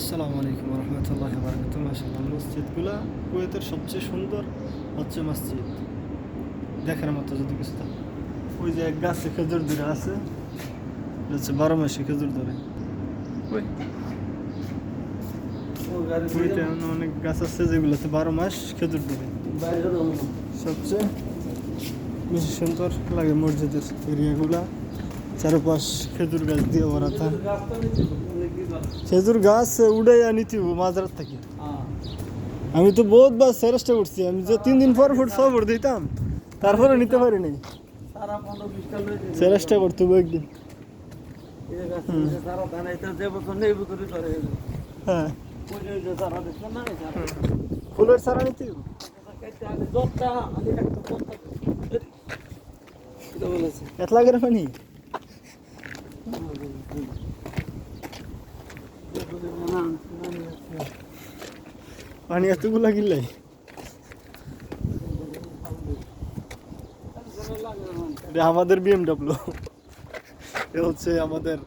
আসসালামু আলাইকুম রহমতুল্লাহ বারাকাতুহু। মাশাআল্লাহ, মসজিদগুলা কুয়েতের সবচেয়ে সুন্দর হচ্ছে মসজিদ, দেখার মতো যদি কিছু থাকে। ওই যে এক গাছে খেজুর ধরে আছে, এটা হচ্ছে 12 মাসে খেজুর ধরে। ওই ওইটা এমন অনেক গাছ আছে যেগুলোতে 12 মাস খেজুর ধরে। সবচেয়ে বেশি সুন্দর লাগে মসজিদের এরিয়াগুলা, চারপাশ খেজুর গাছ দিয়ে ভরা থাকে। খেজুর গাছ উড়ে আনিতে মাঝরাত থাকি। আমি তো বহুতবার চেষ্টা করছি, আমি যে 3 দিন পর সবর দিতাম, তারপরে নিতে পারিনি। চেষ্টা করতে হবে একদিন। হ্যাঁ, ফুলের চারা নিতে এত লাগে পানি। পানি এতগুলা গিলাই আমাদের BMW, এ হচ্ছে আমাদের